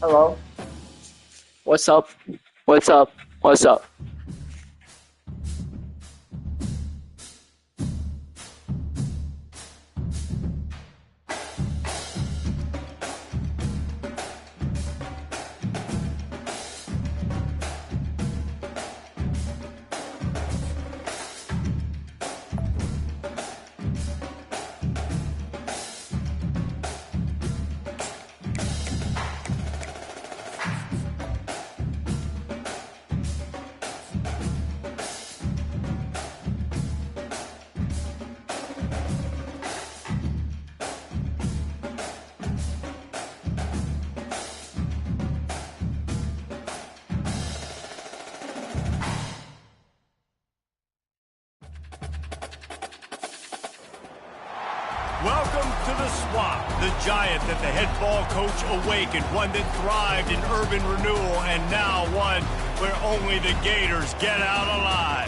Hello. What's up? What's up? What's up? Welcome to the Swamp, the giant that the head ball coach awakened, one that thrived in urban renewal, and now one where only the Gators get out alive.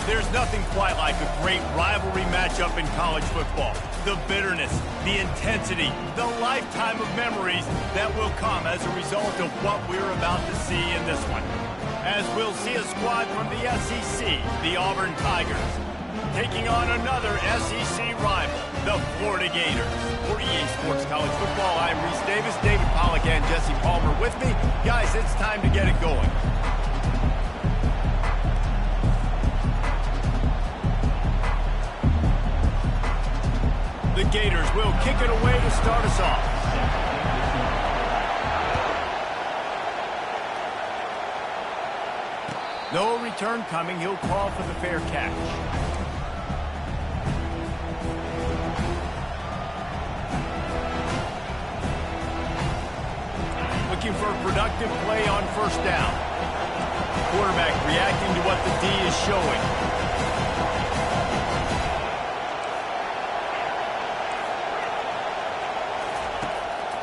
There's nothing quite like a great rivalry matchup in college football. The bitterness, the intensity, the lifetime of memories that will come as a result of what we're about to see in this one. As we'll see a squad from the SEC, the Auburn Tigers, taking on another SEC rival, the Florida Gators. For EA Sports College Football, I'm Reese Davis, David Pollack, and Jesse Palmer with me. Guys, it's time to get it going. The Gators will kick it away to start us off. No return coming. He'll call for the fair catch. Looking for a productive play on first down. Quarterback reacting to what the D is showing.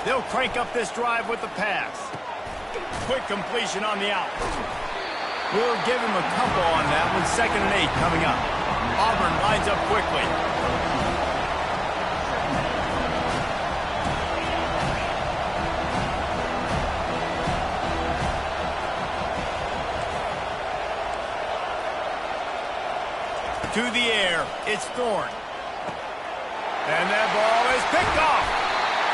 They'll crank up this drive with the pass. Quick completion on the out. We'll give him a couple on that one. 2nd and 8 coming up. Auburn lines up quickly. To the air, it's Thorne. And that ball is picked off.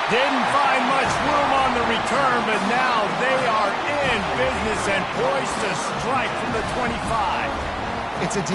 Didn't find much room on the return, but now they are in business and poised to strike from the 25. It's a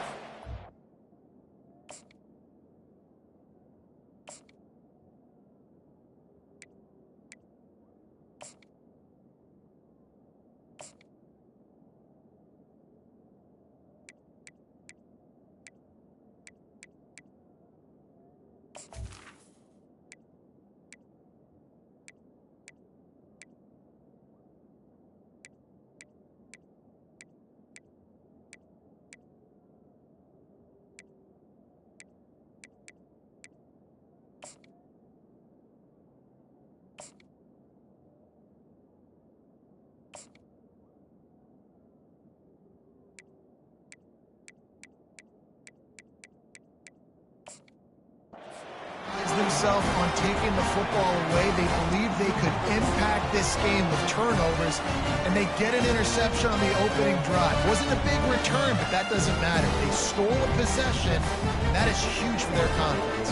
themselves on taking the football away. They believe they could impact this game with turnovers, and they get an interception on the opening drive. Wasn't a big return, but that doesn't matter. They stole a possession, and that is huge for their confidence.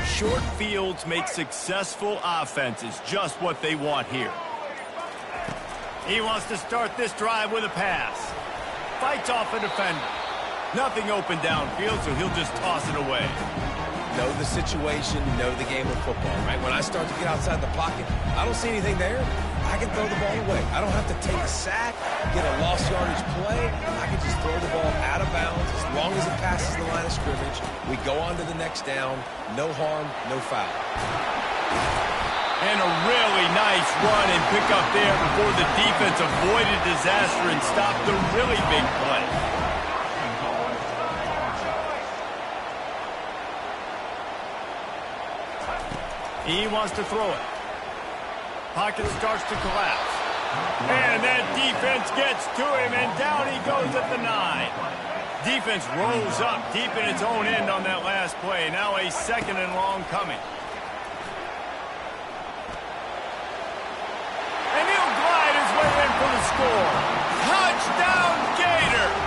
Short fields make successful offenses just what they want here. He wants to start this drive with a pass. Fights off a defender. Nothing open downfield, so he'll just toss it away. Know the situation, know the game of football, right? When I start to get outside the pocket, I don't see anything there. I can throw the ball away. I don't have to take a sack, get a lost yardage play. I can just throw the ball out of bounds as long as it passes the line of scrimmage. We go on to the next down. No harm, no foul. And a really nice run and pick up there before the defense avoided disaster and stopped the really big play. He wants to throw it. Pocket starts to collapse. And that defense gets to him, and down he goes at the 9. Defense rolls up deep in its own end on that last play. Now a 2nd and long coming. And he'll score. Touchdown, Gators!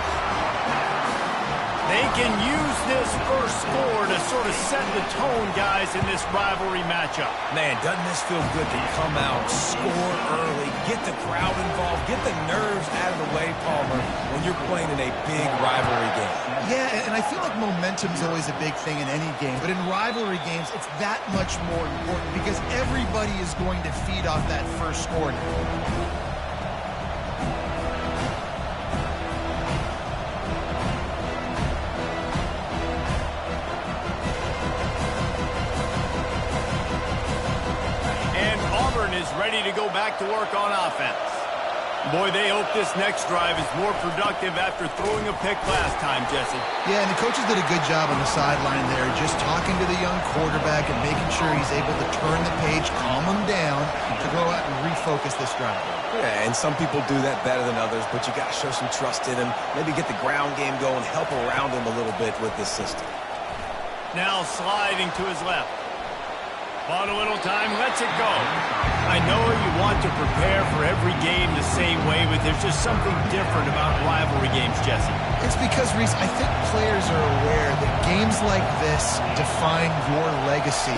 They can use this first score to sort of set the tone, guys, in this rivalry matchup. Man, doesn't this feel good to come out, score early, get the crowd involved, get the nerves out of the way, Palmer, when you're playing in a big rivalry game? Yeah, and I feel like momentum's always a big thing in any game, but in rivalry games, it's that much more important because everybody is going to feed off that first score. Is ready to go back to work on offense. Boy, they hope this next drive is more productive after throwing a pick last time, Jesse. Yeah, and the coaches did a good job on the sideline there, just talking to the young quarterback and making sure he's able to turn the page, calm him down to go out and refocus this drive. Yeah, and some people do that better than others, but you got to show some trust in him, maybe get the ground game going, help around him a little bit with this system. Now sliding to his left. Bought a little time, lets it go. I know you want to prepare for every game the same way, but there's just something different about rivalry games, Jesse. It's because, Reese, I think players are aware that games like this define your legacy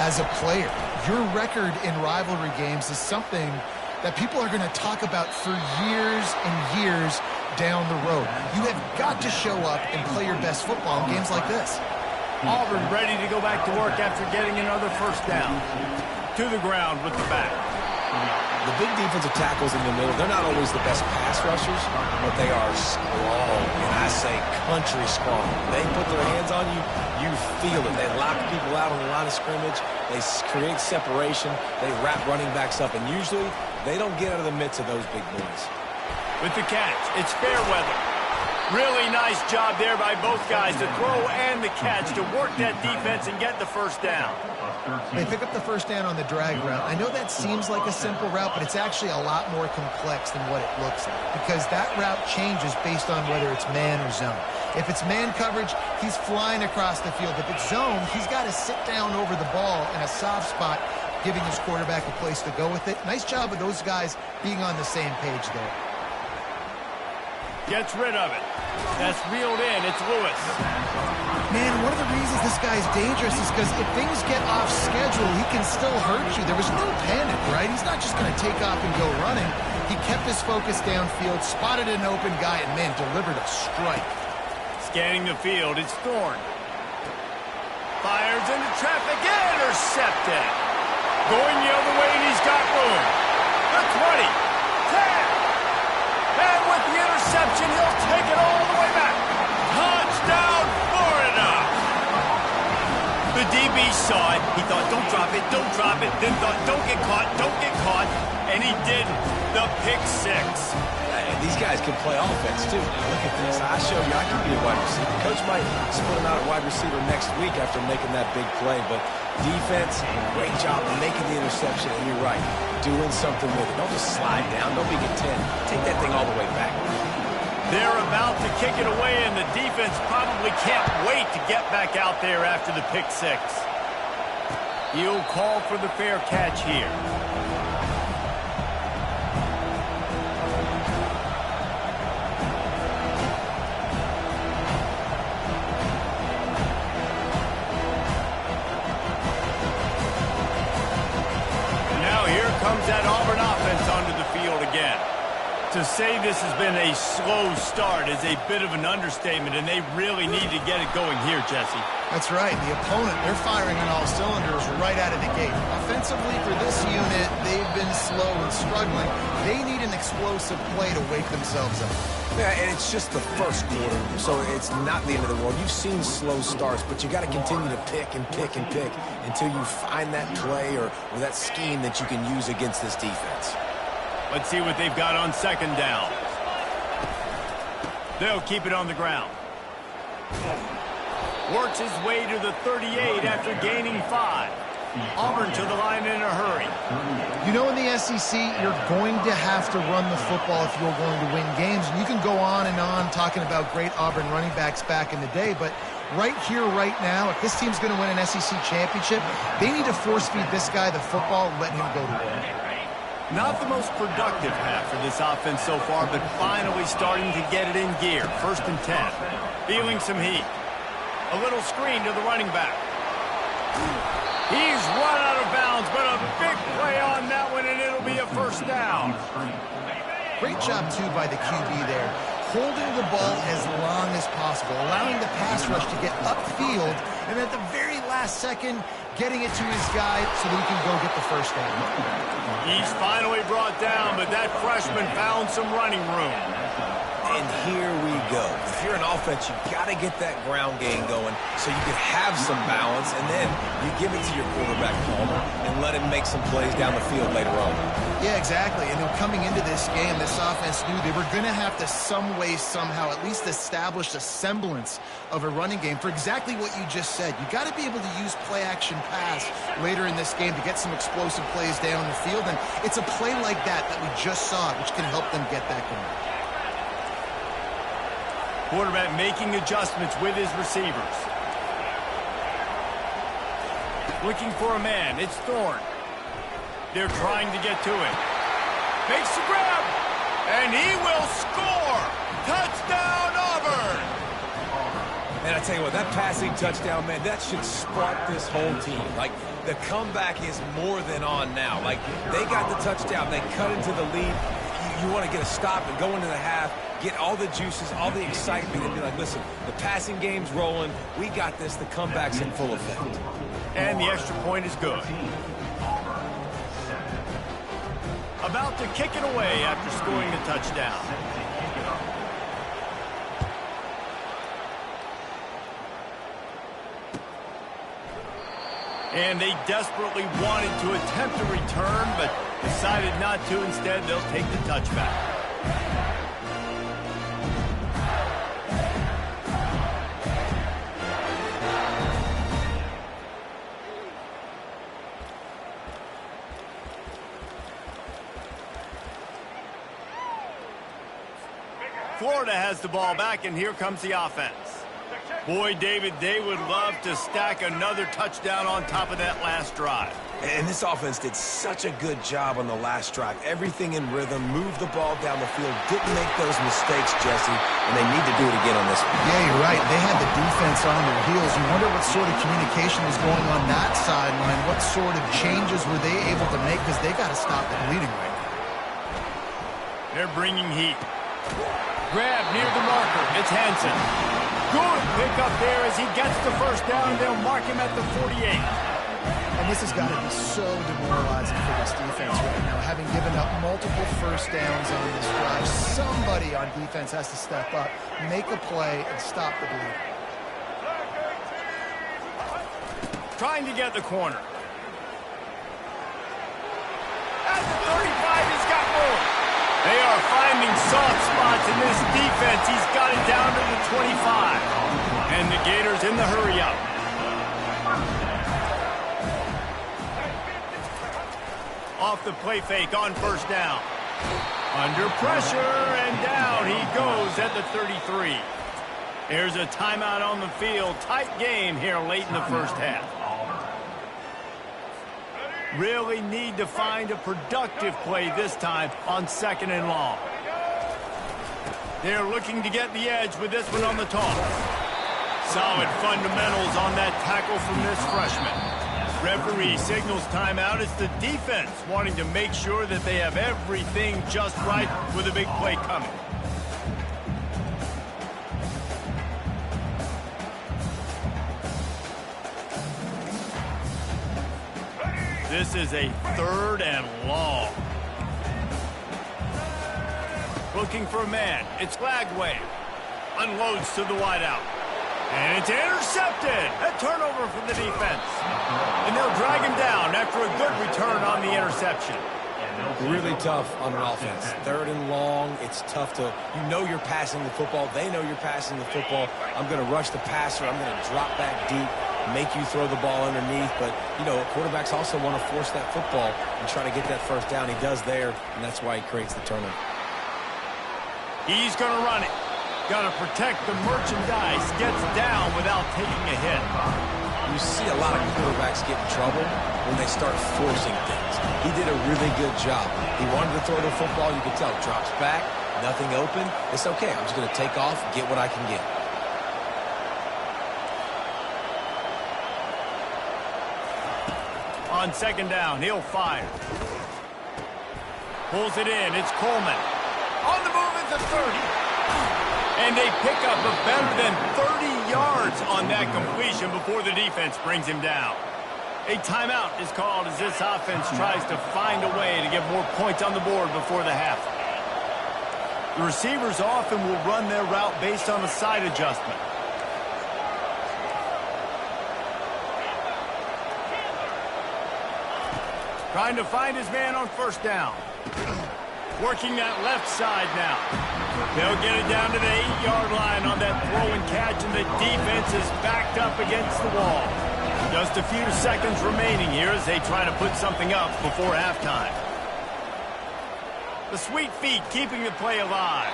as a player. Your record in rivalry games is something that people are going to talk about for years and years down the road. You have got to show up and play your best football in games like this. Auburn ready to go back to work after getting another first down. To the ground with the back. The big defensive tackles in the middle, they're not always the best pass rushers, but they are strong, and I say country strong. They put their hands on you, you feel it. They lock people out on the line of scrimmage. They create separation. They wrap running backs up, and usually they don't get out of the midst of those big boys. With the catch, it's Fairweather. Really nice job there by both guys to throw and the catch to work that defense and get the first down. They pick up the first down on the drag route. I know that seems like a simple route, but it's actually a lot more complex than what it looks like because that route changes based on whether it's man or zone. If it's man coverage, he's flying across the field. If it's zone, he's got to sit down over the ball in a soft spot, giving his quarterback a place to go with it. Nice job of those guys being on the same page there. Gets rid of it. That's reeled in. It's Lewis. Man, one of the reasons this guy's dangerous is because if things get off schedule, he can still hurt you. There was no panic, right? He's not just going to take off and go running. He kept his focus downfield, spotted an open guy, and, man, delivered a strike. Scanning the field, it's Thorne. Fires into traffic, intercepted. Going the other way, and he's got room. The 20. 10. And with the interception, he'll take it all the way back. Touchdown, Florida! The DB saw it. He thought, don't drop it, don't drop it. Then thought, don't get caught, don't get caught. And he didn't. The pick six. Hey, these guys can play offense, too. Now, look at this. I showed you I can be a wide receiver. Coach might split him out at wide receiver next week after making that big play. But defense, great job making the interception. And you're right, doing something with it. Don't just slide down. Don't be content. Take that thing all the way back. They're about to kick it away, and the defense probably can't wait to get back out there after the pick six. He'll call for the fair catch here. Comes that Auburn offense onto the field again. To say this has been a slow start is a bit of an understatement, and they really need to get it going here, Jesse. That's right. The opponent, they're firing on all cylinders right out of the gate. Offensively, for this unit, they've been slow and struggling. They need an explosive play to wake themselves up. Yeah, and it's just the first quarter, so it's not the end of the world. You've seen slow starts, but you got to continue to pick and pick and pick until you find that play or that scheme that you can use against this defense. Let's see what they've got on second down. They'll keep it on the ground. Works his way to the 38 after gaining 5. Auburn to the line in a hurry. You know, in the SEC, you're going to have to run the football if you're going to win games. And you can go on and on talking about great Auburn running backs back in the day, but right here, right now, if this team's going to win an SEC championship, they need to force-feed this guy the football and let him go to work. Not the most productive half for this offense so far, but finally starting to get it in gear. 1st and 10. Feeling some heat. A little screen to the running back. He's run out of bounds, but a big play on that one, and it'll be a 1st down. Great job, too, by the QB there. Holding the ball as long as possible, allowing the pass rush to get upfield, and at the very last second, getting it to his guy so that he can go get the 1st down. He's finally brought down, but that freshman found some running room. And here we go. If you're an offense, you've got to get that ground game going so you can have some balance, and then you give it to your quarterback, Palmer, and let him make some plays down the field later on. Yeah, exactly. And coming into this game, this offense knew they were going to have to some way, somehow, at least establish a semblance of a running game for exactly what you just said. You got to be able to use play-action pass later in this game to get some explosive plays down the field, and it's a play like that we just saw, which can help them get that going. Quarterback making adjustments with his receivers. Looking for a man. It's Thorne. They're trying to get to him. Makes the grab. And he will score. Touchdown, Auburn. And I tell you what, that passing touchdown, man, that should spark this whole team. Like, the comeback is more than on now. Like, they got the touchdown. They cut into the lead. You want to get a stop and go into the half, get all the juices, all the excitement, and be like, listen, the passing game's rolling. We got this. The comeback's in full effect. And the extra point is good. About to kick it away after scoring the touchdown. And they desperately wanted to attempt a return, but decided not to. Instead, they'll take the touchback. Florida has the ball back, and here comes the offense. Boy, David, they would love to stack another touchdown on top of that last drive. And this offense did such a good job on the last drive. Everything in rhythm, moved the ball down the field, didn't make those mistakes, Jesse, and they need to do it again on this one. Yeah, you're right. They had the defense on their heels. You wonder what sort of communication was going on that sideline. What sort of changes were they able to make, because they got to stop the bleeding right now. They're bringing heat. Grab near the marker. It's Hansen. Good pick up there as he gets the 1st down. They'll mark him at the 48. And this has got to be so demoralizing for this defense right now, having given up multiple 1st downs on this drive. Somebody on defense has to step up, make a play, and stop the bleed. Trying to get the corner. At the 35, he's got more. They are finding soft spots in this defense. He's got it down to the 25. And the Gators in the hurry-up. Off the play fake on 1st down. Under pressure, and down he goes at the 33. There's a timeout on the field. Tight game here late in the 1st half. Really need to find a productive play this time on 2nd and long. They're looking to get the edge with this one on the toss. Solid fundamentals on that tackle from this freshman. Referee signals timeout. It's the defense wanting to make sure that they have everything just right with a big play coming. This is a 3rd and long. Looking for a man. It's Lagway. Unloads to the wideout. And it's intercepted. A turnover from the defense. And they'll drag him down after a good return on the interception. Really tough on an offense. 3rd and long. It's tough to, you know you're passing the football. They know you're passing the football. I'm going to rush the passer. I'm going to drop back deep, make you throw the ball underneath. But, you know, quarterbacks also want to force that football and try to get that 1st down. He does there, and that's why he creates the turnover. He's going to run it. Got to protect the merchandise. Gets down without taking a hit. You see a lot of quarterbacks get in trouble when they start forcing things. He did a really good job. He wanted to throw the football. You could tell. Drops back, nothing open. It's okay. I'm just going to take off, get what I can get. On second down, he'll fire. Pulls it in. It's Coleman. On the move at the 30. And they pick up a better than 30 yards on that completion before the defense brings him down. A timeout is called as this offense tries to find a way to get more points on the board before the half. The receivers often will run their route based on a side adjustment. Trying to find his man on first down. Working that left side now. They'll get it down to the 8-yard line on that throw and catch, and the defense is backed up against the wall. Just a few seconds remaining here as they try to put something up before halftime. The sweet feet keeping the play alive.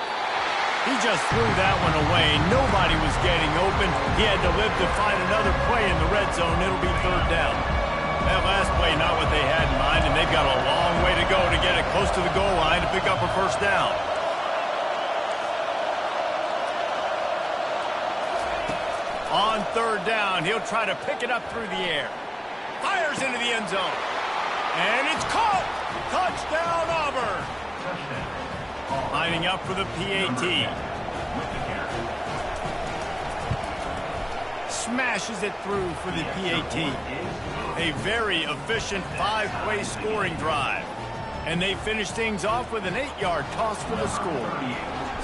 He just threw that one away. Nobody was getting open. He had to live to find another play in the red zone. It'll be third down. That last play, not what they had in mind, and they've got a long way to go to get it close to the goal line to pick up a first down. On third down, he'll try to pick it up through the air. Fires into the end zone. And it's caught! Touchdown, Auburn! Lining up for the PAT. Smashes it through for the PAT. A very efficient 5-play scoring drive. And they finish things off with an 8-yard toss for the score.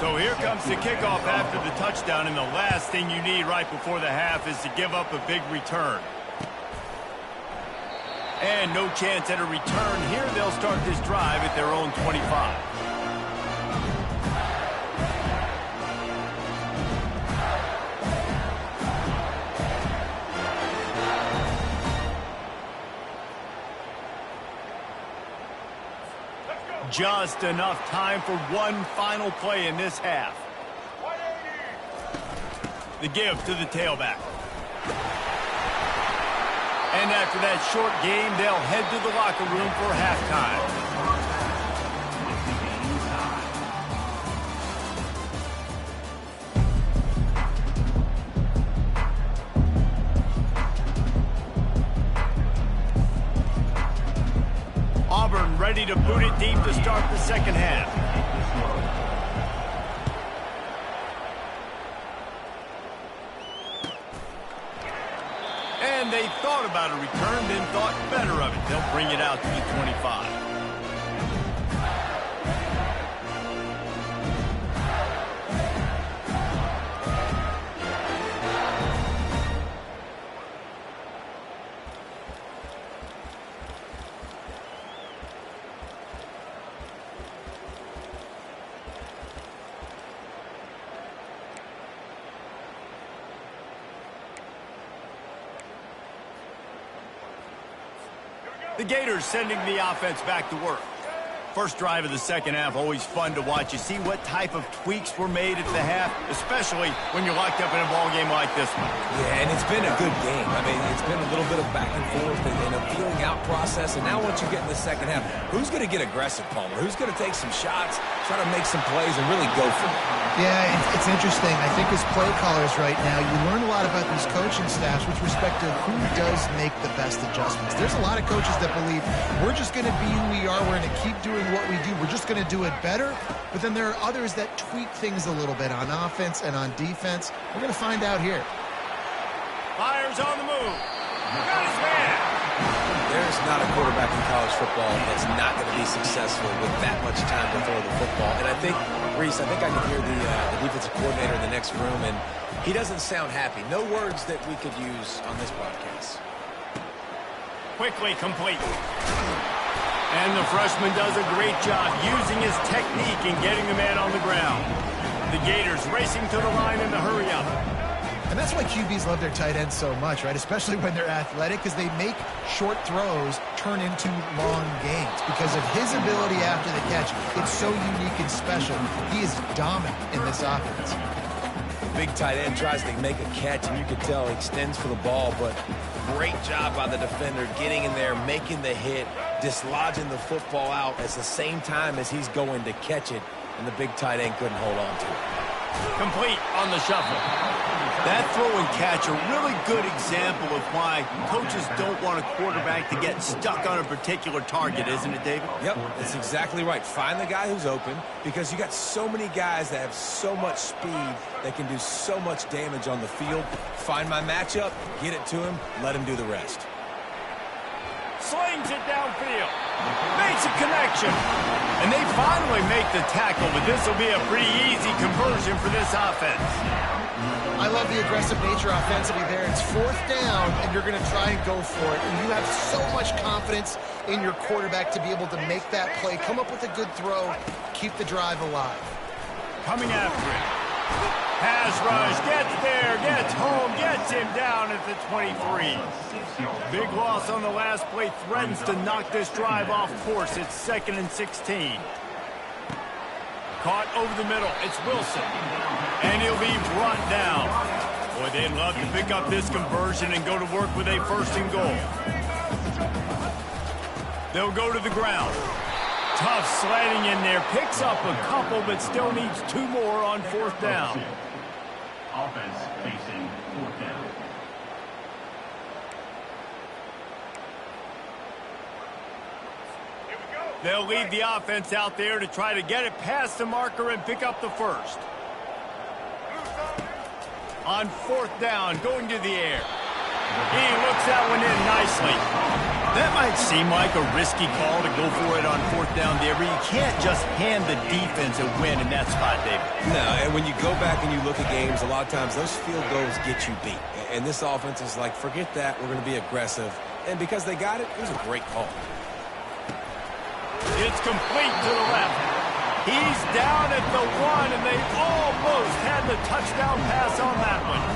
So here comes the kickoff after the touchdown, and the last thing you need right before the half is to give up a big return. And no chance at a return here. They'll start this drive at their own 25. Just enough time for one final play in this half. The give to the tailback. And after that short game, they'll head to the locker room for halftime. Auburn ready to boot it deep to start the second half. And they thought about a return, then thought better of it. They'll bring it out to the 25. The Gators sending the offense back to work. First drive of the second half, always fun to watch. You see what type of tweaks were made at the half, especially when you're locked up in a ball game like this one. Yeah, and it's been a good game. I mean, it's been a little bit of back and forth and a feeling out process. And now once you get in the second half, who's going to get aggressive, Palmer? Who's going to take some shots, try to make some plays, and really go for it? Yeah, it's interesting. I think as play callers right now, you learn a lot about these coaching staffs with respect to who does make the best adjustments. There's a lot of coaches that believe we're just going to be who we are. We're going to keep doing what we do. We're just going to do it better. But then there are others that tweak things a little bit on offense and on defense. We're going to find out here. Fires on the move. Got his man. There's not a quarterback in college football that's not going to be successful with that much time to throw the football. And I think, Reese, I can hear the defensive coordinator in the next room, and he doesn't sound happy. No words that we could use on this broadcast. Quickly complete. And the freshman does a great job using his technique and getting the man on the ground. The Gators racing to the line in the hurry up. And that's why QBs love their tight ends so much, right? Especially when they're athletic, because they make short throws turn into long gains. Because of his ability after the catch, it's so unique and special. He is dominant in this offense. Big tight end tries to make a catch, and you can tell he extends for the ball, but great job by the defender getting in there, making the hit, dislodging the football out at the same time as he's going to catch it, and the big tight end couldn't hold on to it. Complete on the shuffle. That throw and catch a really good example of why coaches don't want a quarterback to get stuck on a particular target, isn't it, David? Yep, that's exactly right. Find the guy who's open, because you got so many guys that have so much speed that can do so much damage on the field. Find my matchup, get it to him, let him do the rest. Slings it downfield. Makes a connection. And they finally make the tackle, but this will be a pretty easy conversion for this offense. I love the aggressive nature offensively there. It's 4th down, and you're going to try and go for it. And you have so much confidence in your quarterback to be able to make that play, come up with a good throw, keep the drive alive. Coming after it. Pass rush, gets there, gets home, gets him down at the 23. Big loss on the last play, threatens to knock this drive off course. It's 2nd and 16. Caught over the middle, it's Wilson. And he'll be brought down. Boy, they'd love to pick up this conversion and go to work with a 1st and goal. They'll go to the ground. Tough sledding in there, picks up a couple, but still needs 2 more on 4th down. Offense facing 4th down. They'll lead the offense out there to try to get it past the marker and pick up the 1st. On 4th down, going to the air. He looks that one in nicely. That might seem like a risky call to go for it on 4th down there, but you can't just hand the defense a win in that spot, David. No, and when you go back and you look at games, a lot of times those field goals get you beat. And this offense is like, forget that, we're going to be aggressive. And because they got it, it was a great call. It's complete to the left. He's down at the 1, and they almost had the touchdown pass on that one.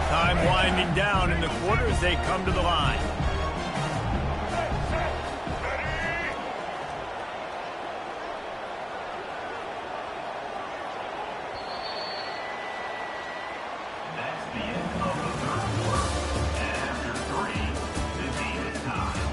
Time winding down in the quarter as they come to the line. That's the end of the 3rd quarter. And after 3, the game is tied.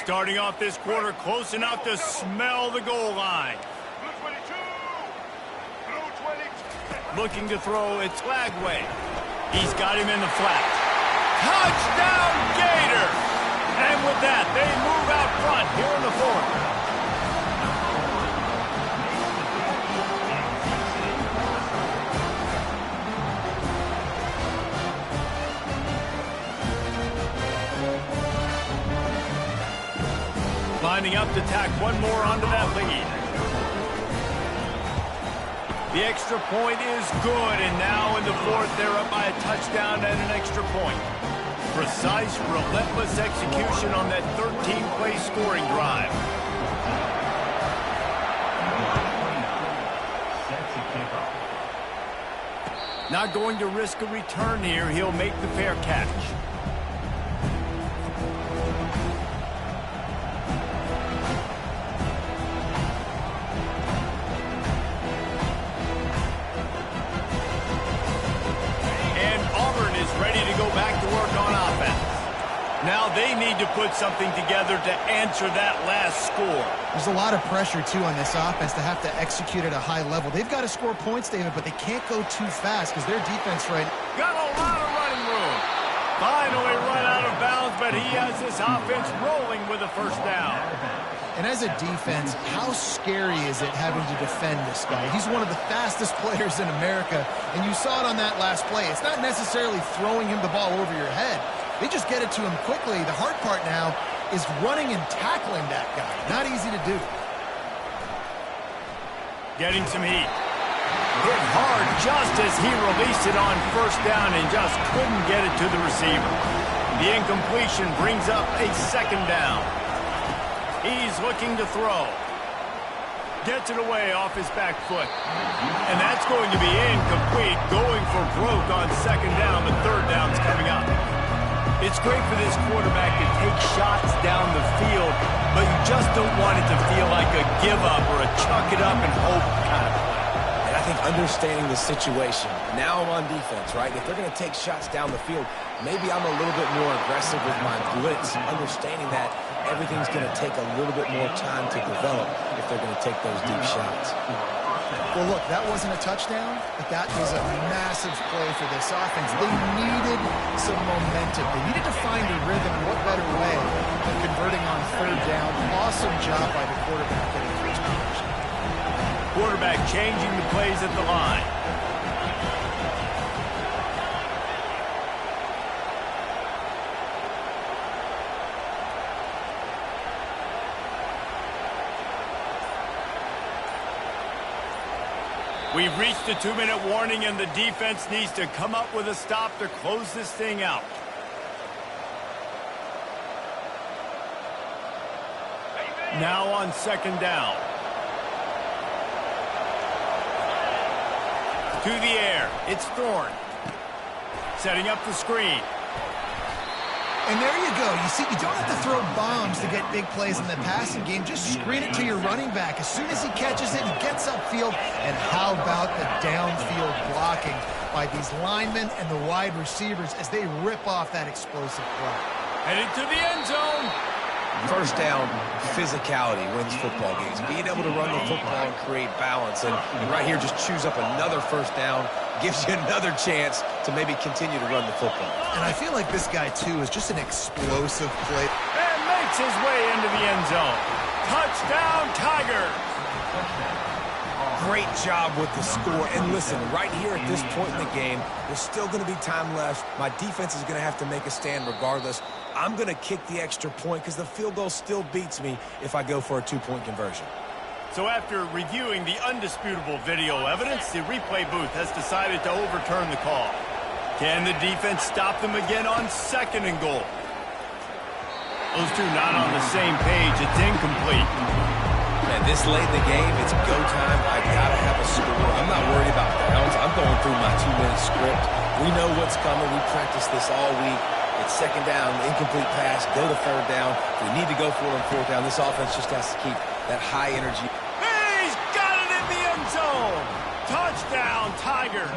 Starting off this quarter close enough to smell the goal line. Looking to throw, it's Lagway. He's got him in the flat. Touchdown, Gators! And with that, they move out front here in the 4th. Lining up to tack one more onto that lead. The extra point is good, and now in the 4th, they're up by a touchdown and an extra point. Precise, relentless execution on that 13-play scoring drive. Not going to risk a return here. He'll make the fair catch. Now they need to put something together to answer that last score. There's a lot of pressure, too, on this offense to have to execute at a high level. They've got to score points, David, but they can't go too fast because their defense got a lot of running room. Finally run out of bounds, but he has this offense rolling with a 1st down. And as a defense, how scary is it having to defend this guy? He's one of the fastest players in America, and you saw it on that last play. It's not necessarily throwing him the ball over your head. They just get it to him quickly. The hard part now is running and tackling that guy. Not easy to do. Getting some heat. Hit hard just as he released it on 1st down and just couldn't get it to the receiver. The incompletion brings up a 2nd down. He's looking to throw. Gets it away off his back foot. And that's going to be incomplete. Going for broke on 2nd down. The 3rd down's coming up. It's great for this quarterback to take shots down the field, but you just don't want it to feel like a give-up or a chuck it up and hope kind of play. And I think understanding the situation, now I'm on defense, right? If they're going to take shots down the field, maybe I'm a little bit more aggressive with my blitz, understanding that everything's going to take a little bit more time to develop if they're going to take those deep shots. Well, look, that wasn't a touchdown, but that was a massive play for this offense. They needed some momentum. They needed to find a rhythm. What better way than converting on third down? Awesome job by the quarterback getting first conversion. Quarterback changing the plays at the line. We've reached the 2-minute warning, and the defense needs to come up with a stop to close this thing out. Now on second down. To the air. It's Thorne. Setting up the screen. And there you go. You see, you don't have to throw bombs to get big plays in the passing game. Just screen it to your running back. As soon as he catches it, he gets upfield. And how about the downfield blocking by these linemen and the wide receivers as they rip off that explosive play. Headed to the end zone. First down, physicality wins football games. Being able to run the football and create balance. And right here, just choose up another first down. Gives you another chance to maybe continue to run the football. And I feel like this guy, too, is just an explosive play. And makes his way into the end zone. Touchdown, Tigers! Great job with the score. And listen, right here at this point in the game, there's still going to be time left. My defense is going to have to make a stand regardless. I'm going to kick the extra point because the field goal still beats me if I go for a 2-point conversion. So after reviewing the undisputable video evidence, the replay booth has decided to overturn the call. Can the defense stop them again on second and goal? Those two not on the same page. It's incomplete. Man, this late in the game, it's go time. I got to have a score. I'm not worried about downs. I'm going through my 2-minute script. We know what's coming. We practiced this all week. It's second down, incomplete pass, go to third down. We need to go for it on fourth down. This offense just has to keep that high energy. He's got it in the end zone. Touchdown, Tigers.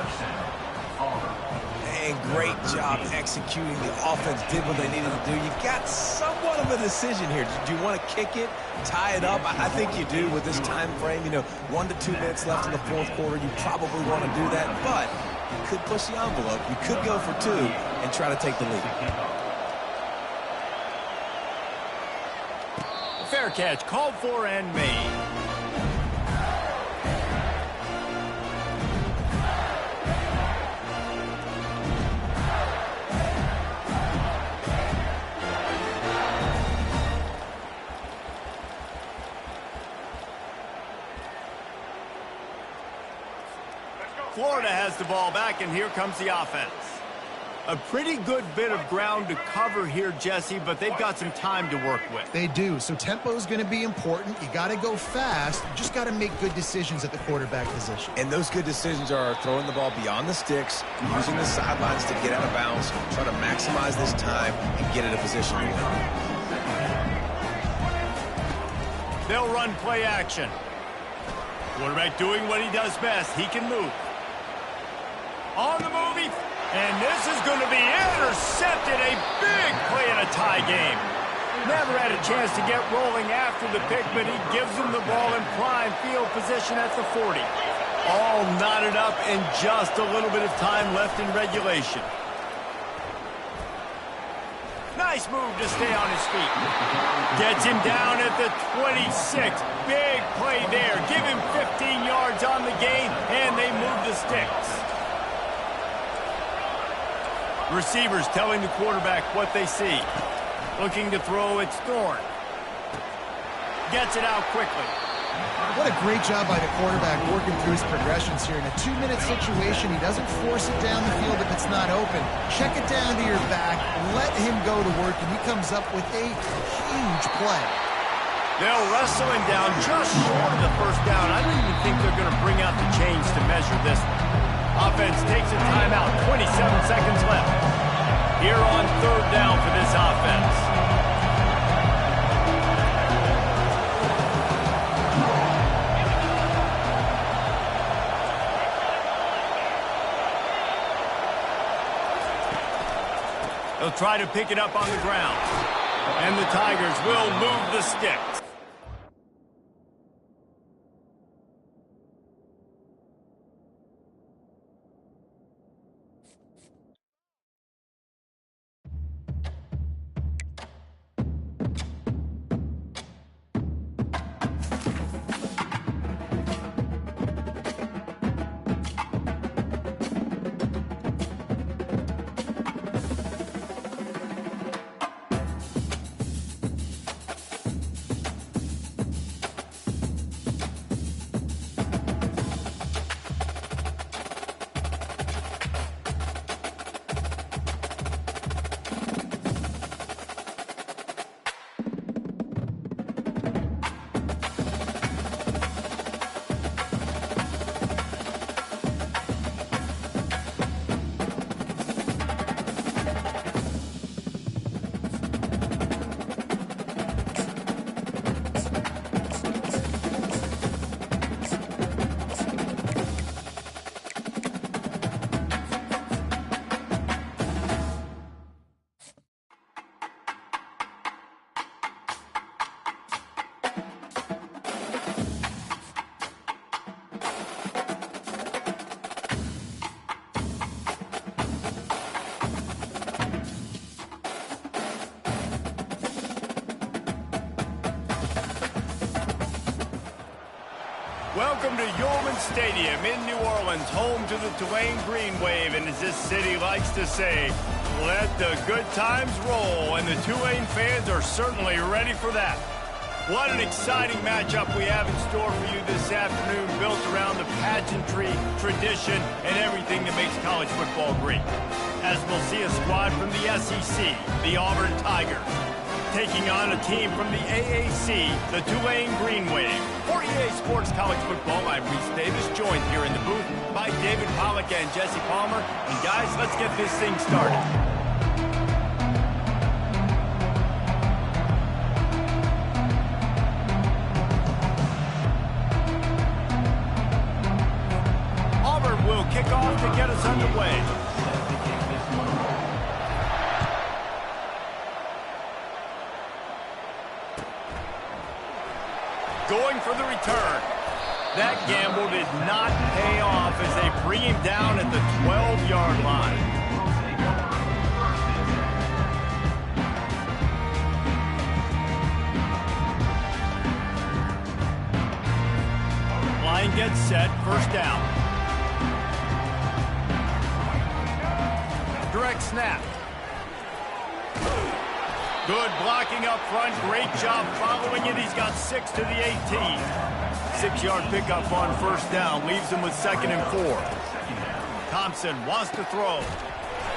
And great job executing. The offense did what they needed to do. You've got somewhat of a decision here. Do you want to kick it, tie it up? I think you do with this time frame. 1 to 2 minutes left in the fourth quarter. You probably want to do that, but you could push the envelope. You could go for 2 and try to take the lead. Fair catch, called for and made. Florida has the ball back, and here comes the offense. A pretty good bit of ground to cover here, Jesse, but they've got some time to work with. They do, so tempo is going to be important. You got to go fast. You just got to make good decisions at the quarterback position. And those good decisions are throwing the ball beyond the sticks, using the sidelines to get out of bounds, try to maximize this time and get in a position to win. They'll run play action. Quarterback doing what he does best. He can move. On the move, and this is going to be intercepted. A big play in a tie game. Never had a chance to get rolling after the pick, but he gives them the ball in prime field position at the 40. All knotted up and just a little bit of time left in regulation. Nice move to stay on his feet. Gets him down at the 26. Big play there. Give him 15 yards on the gain, and they move the sticks. Receivers telling the quarterback what they see. Looking to throw, it's Thorne. Gets it out quickly. What a great job by the quarterback working through his progressions here. In a 2-minute situation, he doesn't force it down the field if it's not open. Check it down to your back, let him go to work, and he comes up with a huge play. They'll wrestle him down just short of the first down. I don't even think they're going to bring out the chains to measure this one. Offense takes a timeout, 27 seconds left. here on third down for this offense. They'll try to pick it up on the ground. And the Tigers will move the sticks. Welcome to Yulman Stadium in New Orleans, home to the Tulane Green Wave, and as this city likes to say, let the good times roll, and the Tulane fans are certainly ready for that. What an exciting matchup we have in store for you this afternoon, built around the pageantry, tradition, and everything that makes college football great. As we'll see a squad from the SEC, the Auburn Tigers, taking on a team from the AAC, the Tulane Green Wave. For EA Sports College Football, I'm Reese Davis, joined here in the booth by David Pollack and Jesse Palmer. And guys, let's get this thing started. Auburn will kick off to get us underway. Going for the return. That gamble did not pay off as they bring him down at the 12-yard line. Line gets set, first down. Direct snap. Good blocking up front. Great job following it. He's got 6 to the 18. 6-yard pickup on first down. Leaves him with 2nd and 4. Thompson wants to throw.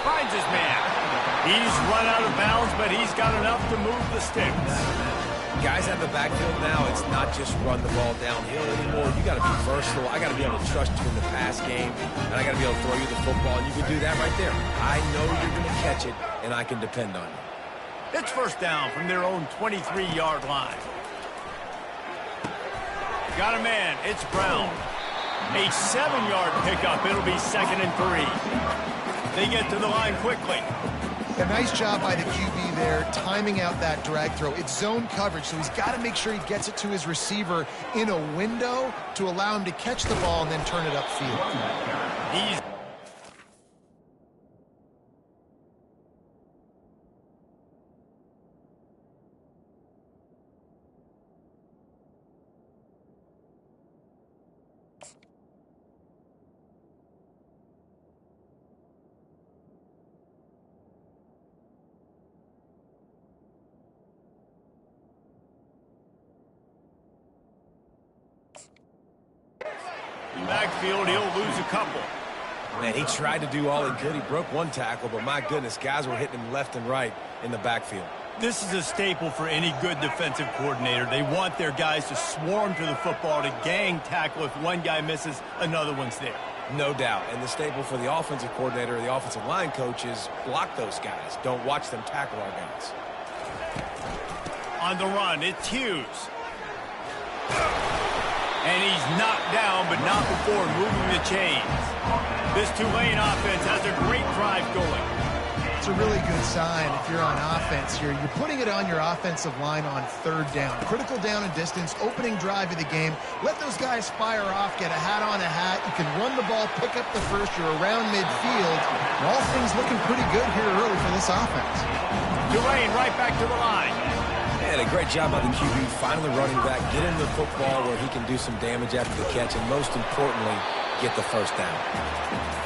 Finds his man. He's run out of bounds, but he's got enough to move the sticks. Guys at the backfield now, it's not just run the ball downhill anymore. You got to be versatile. I got to be able to trust you in the pass game, and I got to be able to throw you the football, and you can do that right there. I know you're going to catch it, and I can depend on you. It's first down from their own 23-yard line. Got a man. It's Brown. A 7-yard pickup. It'll be 2nd and 3. They get to the line quickly. A nice job by the QB there, timing out that drag throw. It's zone coverage, so he's got to make sure he gets it to his receiver in a window to allow him to catch the ball and then turn it upfield. He's backfield, he'll lose a couple. Man, he tried to do all he could. He broke one tackle, but my goodness, guys were hitting him left and right in the backfield. This is a staple for any good defensive coordinator. They want their guys to swarm to the football, to gang tackle. If one guy misses, another one's there. No doubt. And the staple for the offensive coordinator or the offensive line coach is block those guys. Don't watch them tackle our guys. On the run, it's Hughes. And he's knocked down, but not before moving the chains. This Tulane offense has a great drive going. It's a really good sign if you're on offense here. You're putting it on your offensive line on third down. Critical down and distance, opening drive of the game. Let those guys fire off, get a hat on a hat. You can run the ball, pick up the first. You're around midfield. And all things looking pretty good here early for this offense. Tulane right back to the line. And a great job by the QB finding the running back, get him the football where he can do some damage after the catch, and most importantly, get the first down.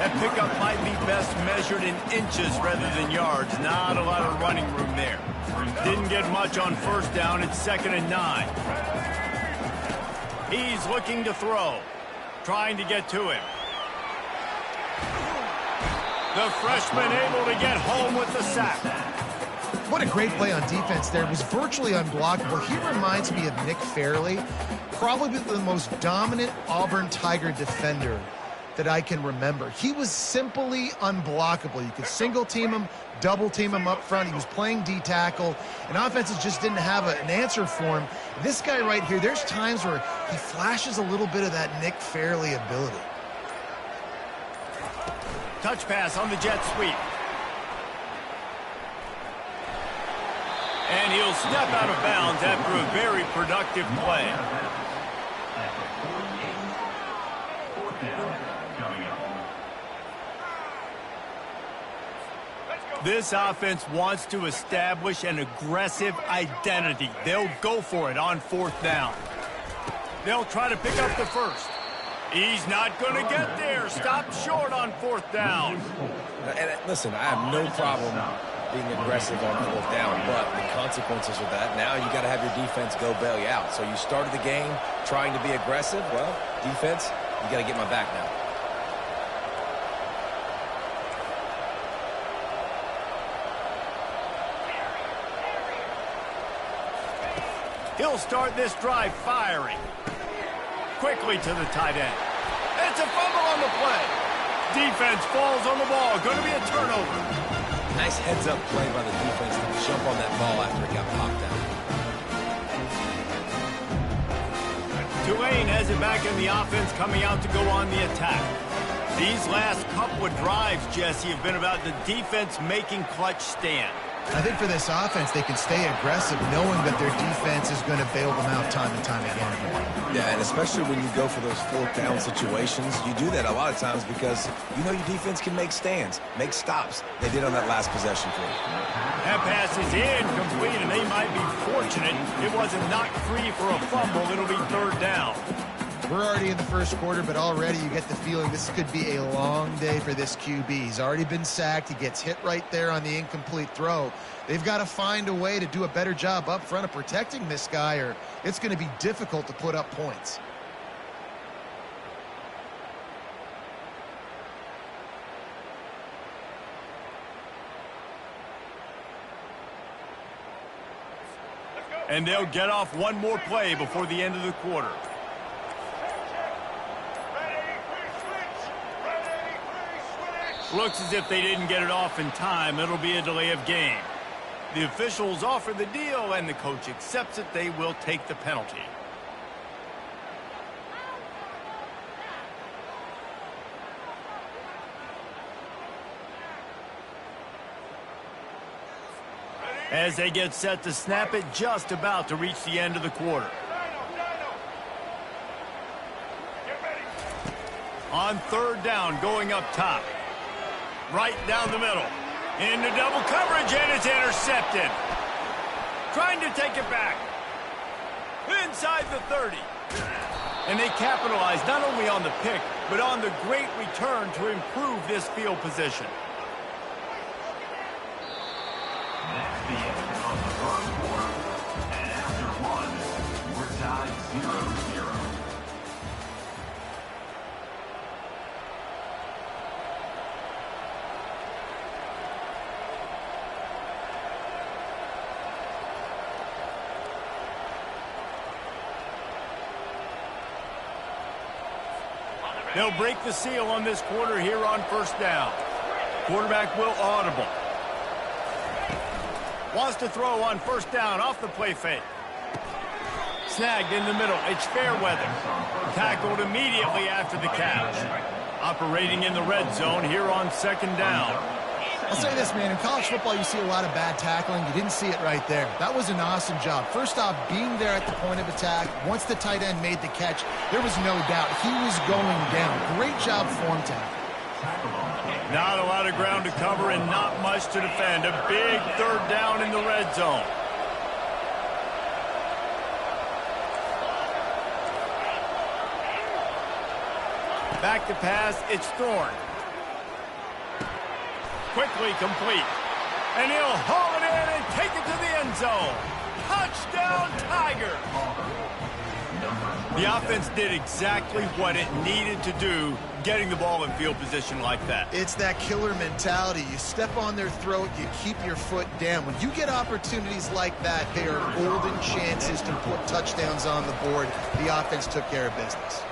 That pickup might be best measured in inches rather than yards. Not a lot of running room there. Didn't get much on first down. It's 2nd and 9. He's looking to throw. Trying to get to him. The freshman able to get home with the sack. What a great play on defense there. It was virtually unblockable. He reminds me of Nick Fairley, probably the most dominant Auburn Tiger defender that I can remember. He was simply unblockable. You could single team him, double team him up front. He was playing D-tackle, and offenses just didn't have an answer for him. This guy right here, there's times where he flashes a little bit of that Nick Fairley ability. Touch pass on the jet sweep. And he'll step out of bounds after a very productive play. This offense wants to establish an aggressive identity. They'll go for it on 4th down. They'll try to pick up the first. He's not going to get there. Stop short on 4th down. And listen, I have no problem being aggressive on 4th down, but the consequences of that, now you got to have your defense go bail you out. So you started the game trying to be aggressive. Well, defense, you got to get my back now. He'll start this drive firing. Quickly to the tight end. It's a fumble on the play. Defense falls on the ball. Going to be a turnover. Nice heads-up play by the defense to jump on that ball after it got popped out. Tulane has it back in the offense, coming out to go on the attack. These last couple of drives, Jesse, have been about the defense making clutch stand. I think for this offense, they can stay aggressive knowing that their defense is going to bail them out time and time again. Yeah, and especially when you go for those 4th down situations, you do that a lot of times because you know your defense can make stands, make stops. They did on that last possession for you. That pass is incomplete, and they might be fortunate it wasn't knocked free for a fumble. It'll be 3rd down. We're already in the first quarter, but already you get the feeling this could be a long day for this QB. He's already been sacked. He gets hit right there on the incomplete throw. They've got to find a way to do a better job up front of protecting this guy, or it's going to be difficult to put up points. And they'll get off one more play before the end of the quarter. Looks as if they didn't get it off in time. It'll be a delay of game. The officials offer the deal, and the coach accepts it. They will take the penalty. As they get set to snap it, just about to reach the end of the quarter. On 3rd down, going up top. Right down the middle. Into double coverage, and it's intercepted. Trying to take it back. Inside the 30. And they capitalize not only on the pick, but on the great return to improve this field position. That's the end of the first quarter. And after one, we're tied 0-0. They'll break the seal on this quarter here on first down. Quarterback will audible. Wants to throw on first down off the play fake. Snagged in the middle. It's Fairweather. Tackled immediately after the catch. Operating in the red zone here on second down. I'll say this, man. In college football, you see a lot of bad tackling. You didn't see it right there. That was an awesome job. First off, being there at the point of attack. Once the tight end made the catch, there was no doubt he was going down. Great job form tackle. Not a lot of ground to cover and not much to defend. A big third down in the red zone. Back to pass, it's Thorne. Quickly complete. And he'll haul it in and take it to the end zone. Touchdown, Tiger! The offense did exactly what it needed to do, getting the ball in field position like that. It's that killer mentality. You step on their throat, you keep your foot down. When you get opportunities like that, they are golden chances to put touchdowns on the board. The offense took care of business.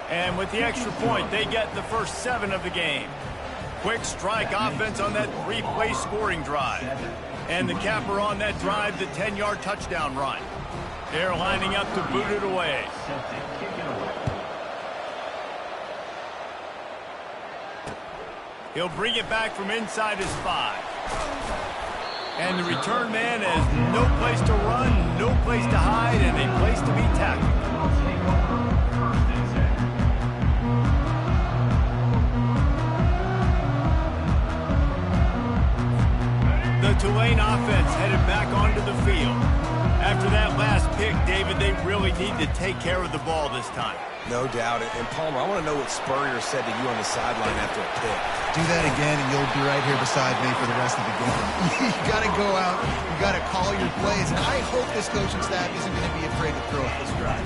And with the extra point, they get the first 7 of the game. Quick strike offense on that 3-play scoring drive. And the capper on that drive, the 10-yard touchdown run. They're lining up to boot it away. He'll bring it back from inside his 5. And the return man has no place to run, no place to hide, and a place to be tackled. The Tulane offense headed back onto the field. After that last pick, David, they really need to take care of the ball this time. No doubt. And Palmer, I want to know what Spurrier said to you on the sideline after a pick. Do that again, and you'll be right here beside me for the rest of the game. You got to go out. You got to call your plays. And I hope this coaching staff isn't going to be afraid to throw at this drive.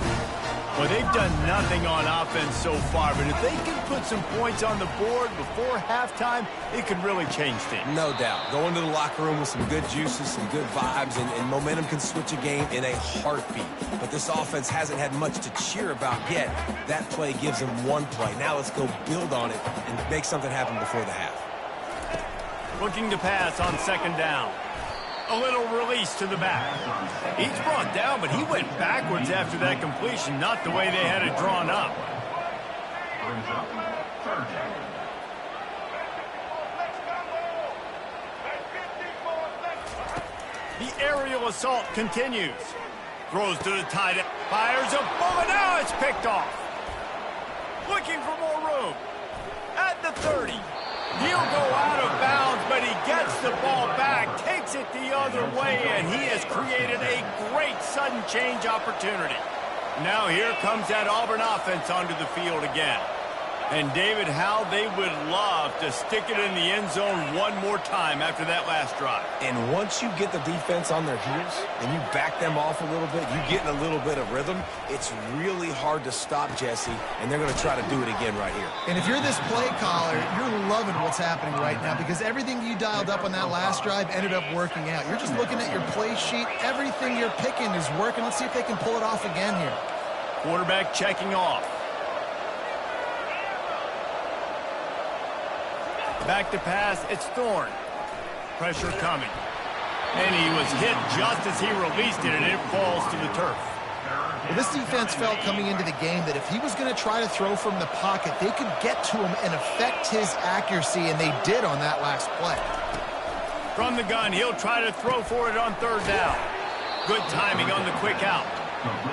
Well, they've done nothing on offense so far, but if they can put some points on the board before halftime, it could really change things. No doubt. Go into the locker room with some good juices, some good vibes, and momentum can switch a game in a heartbeat. But this offense hasn't had much to cheer about yet. That play gives them one play. Now let's go build on it and make something happen before the half. Looking to pass on second down. A little release to the back. He's brought down, but he went backwards after that completion, not the way they had it drawn up. The aerial assault continues. Throws to the tight end. Fires a bullet. Now it's picked off. Looking for more room. At the 30. He'll go out of bounds, but he gets the ball back, takes it the other way, and he has created a great sudden change opportunity. Now here comes that Auburn offense onto the field again. And David, how they would love to stick it in the end zone one more time after that last drive. And once you get the defense on their heels and you back them off a little bit, you get in a little bit of rhythm, it's really hard to stop, Jesse, and they're going to try to do it again right here. And if you're this play caller, you're loving what's happening right now because everything you dialed up on that last drive ended up working out. You're just looking at your play sheet. Everything you're picking is working. Let's see if they can pull it off again here. Quarterback checking off. Back to pass, it's Thorne. Pressure coming. And he was hit just as he released it, and it falls to the turf. Well, this defense felt coming into the game that if he was going to try to throw from the pocket, they could get to him and affect his accuracy, and they did on that last play. From the gun, he'll try to throw for it on third down. Good timing on the quick out.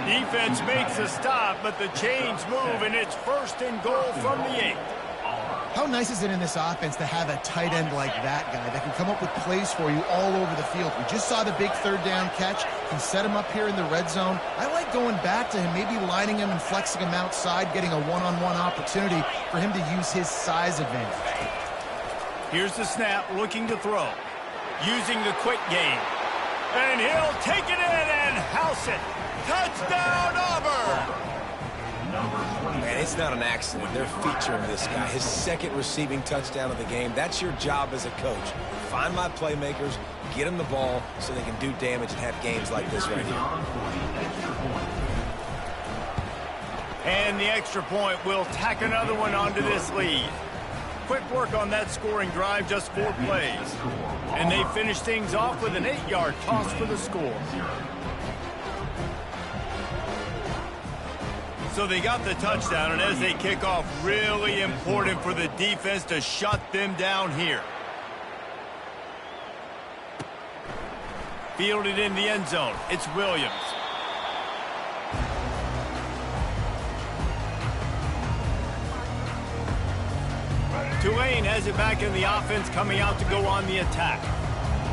Defense makes a stop, but the chains move, and it's first and goal from the 8. How nice is it in this offense to have a tight end like that guy that can come up with plays for you all over the field? We just saw the big third down catch. Can set him up here in the red zone. I like going back to him, maybe lining him and flexing him outside, getting a one-on-one opportunity for him to use his size advantage. Here's the snap, looking to throw. Using the quick game. And he'll take it in and house it. Touchdown, Auburn! Man, it's not an accident. They're featuring this guy. His second receiving touchdown of the game. That's your job as a coach. Find my playmakers, get them the ball so they can do damage and have games like this right here. And the extra point will tack another one onto this lead. Quick work on that scoring drive, just 4 plays. And they finish things off with an 8-yard toss for the score. So they got the touchdown, and as they kick off, really important for the defense to shut them down here. Fielded in the end zone. It's Williams. Tulane has it back in the offense, coming out to go on the attack.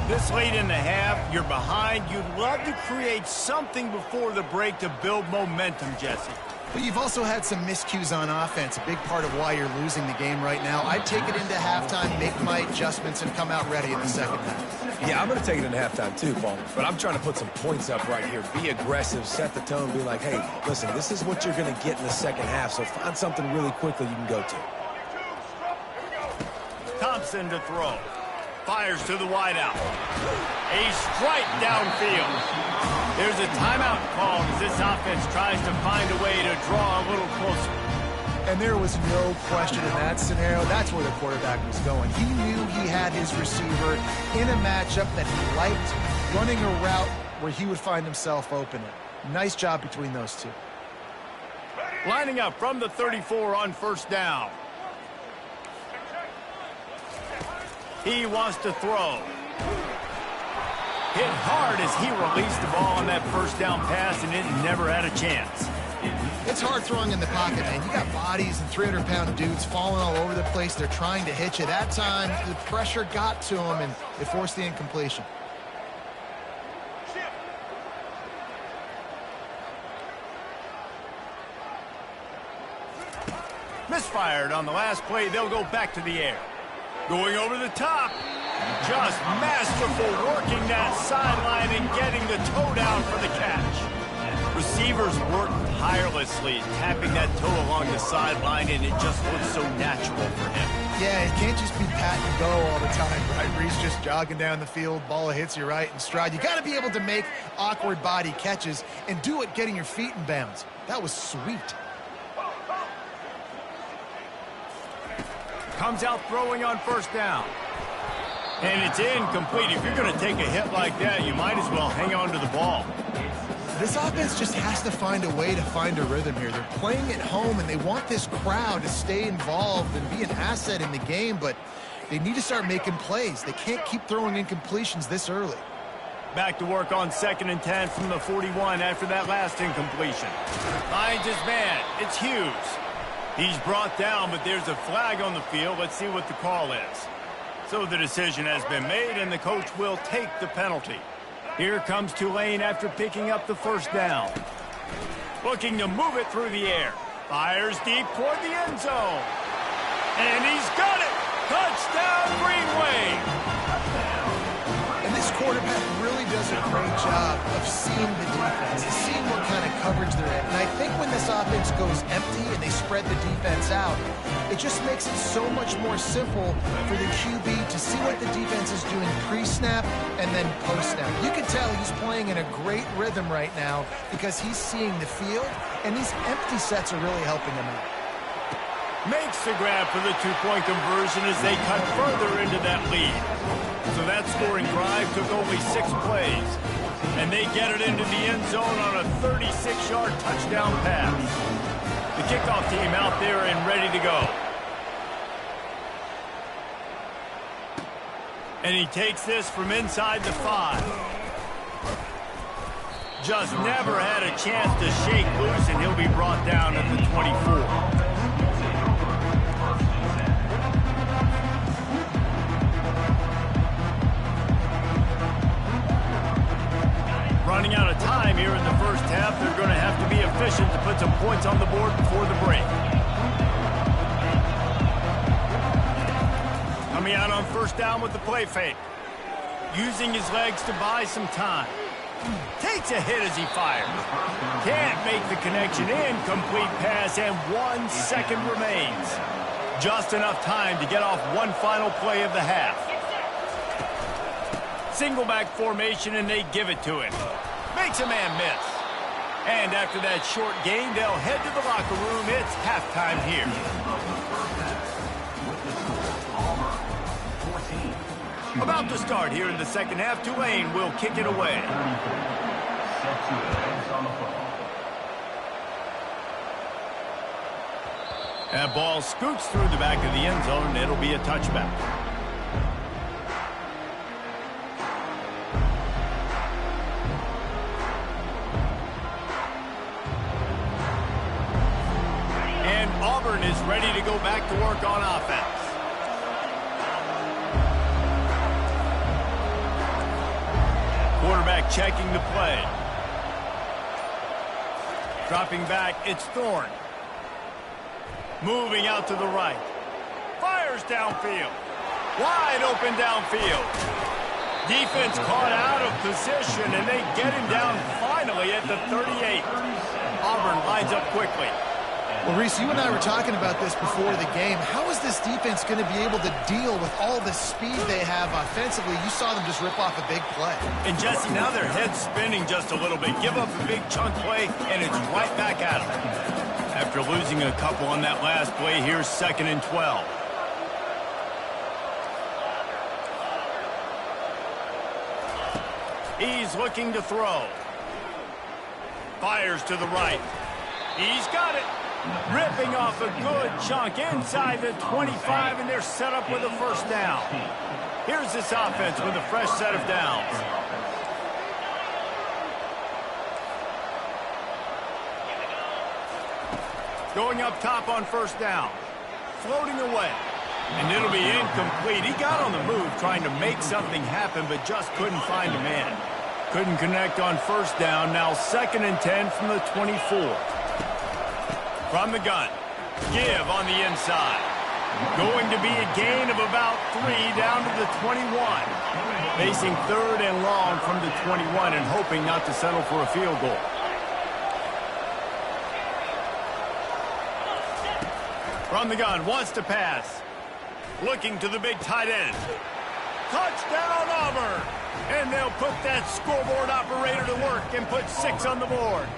This late in the half, you're behind. You'd love to create something before the break to build momentum, Jesse. But you've also had some miscues on offense, a big part of why you're losing the game right now. I'd take it into halftime, make my adjustments, and come out ready in the second half. Yeah, I'm going to take it into halftime too, Paul. But I'm trying to put some points up right here. Be aggressive, set the tone, be like, hey, listen, this is what you're going to get in the second half, so find something really quickly you can go to. Thompson to throw. Fires to the wideout. A strike downfield. There's a timeout called as this offense tries to find a way to draw a little closer. And there was no question in that scenario. That's where the quarterback was going. He knew he had his receiver in a matchup that he liked, running a route where he would find himself open. Nice job between those two. Lining up from the 34 on first down. He wants to throw. Hit hard as he released the ball on that first down pass, and it never had a chance. It's hard throwing in the pocket, man. You got bodies and 300-pound dudes falling all over the place. They're trying to hit you. That time, the pressure got to him, and it forced the incompletion. Misfired on the last play. They'll go back to the air. Going over the top. Just masterful working that sideline and getting the toe down for the catch. Receivers work tirelessly, tapping that toe along the sideline, and it just looks so natural for him. Yeah, it can't just be pat and go all the time, right? Where he's just jogging down the field, ball hits you right in stride. You got to be able to make awkward body catches and do it getting your feet in bounds. That was sweet. Comes out throwing on first down. And it's incomplete. If you're going to take a hit like that, you might as well hang on to the ball. This offense just has to find a way to find a rhythm here. They're playing at home, and they want this crowd to stay involved and be an asset in the game, but they need to start making plays. They can't keep throwing incompletions this early. Back to work on 2nd and 10 from the 41 after that last incompletion. Finds his man. It's Hughes. He's brought down, but there's a flag on the field. Let's see what the call is. So the decision has been made, and the coach will take the penalty. Here comes Tulane after picking up the first down. Looking to move it through the air. Fires deep toward the end zone. And he's got it! Touchdown, Green Wave! And this quarterback really does a great job of seeing the defense, seeing what kind of coverage they're in. And I think when this offense goes empty and they spread the defense out, it just makes it so much more simple for the QB to see what the defense is doing pre-snap and then post-snap. You can tell he's playing in a great rhythm right now because he's seeing the field, and these empty sets are really helping him out. Makes the grab for the two-point conversion as they cut further into that lead. So that scoring drive took only 6 plays. And they get it into the end zone on a 36-yard touchdown pass. The kickoff team out there and ready to go. And he takes this from inside the 5. Just never had a chance to shake loose, and he'll be brought down at the 24. Running out of time here in the first half. They're going to have to be efficient to put some points on the board before the break. Coming out on first down with the play fake. Using his legs to buy some time. Takes a hit as he fires. Can't make the connection. Incomplete pass, and 1 second remains. Just enough time to get off one final play of the half. Single back formation, and they give it to him. Makes a man miss. And after that short game, they'll head to the locker room. It's halftime here. About to start here in the second half. Tulane will kick it away. That ball scoots through the back of the end zone. It'll be a touchback. And Auburn is ready to go back to work on offense. Quarterback checking the play. Dropping back, it's Thorne. Moving out to the right. Fires downfield. Wide open downfield. Defense caught out of position, and they get him down finally at the 38. Auburn lines up quickly. Well, Reese, you and I were talking about this before the game. How is this defense going to be able to deal with all the speed they have offensively? You saw them just rip off a big play. And, Jesse, now their head's spinning just a little bit. Give up a big chunk play, and it's right back at them. After losing a couple on that last play, here's 2nd and 12. He's looking to throw. Fires to the right. He's got it. Ripping off a good chunk inside the 25, and they're set up with a first down. Here's this offense with a fresh set of downs. Going up top on first down. Floating away. And it'll be incomplete. He got on the move trying to make something happen, but just couldn't find a man. Couldn't connect on first down. Now 2nd and 10 from the 24. From the gun. Give on the inside. Going to be a gain of about 3 down to the 21. Facing 3rd and long from the 21 and hoping not to settle for a field goal. From the gun, wants to pass. Looking to the big tight end. Touchdown Auburn! And they'll put that scoreboard operator to work and put 6 on the board.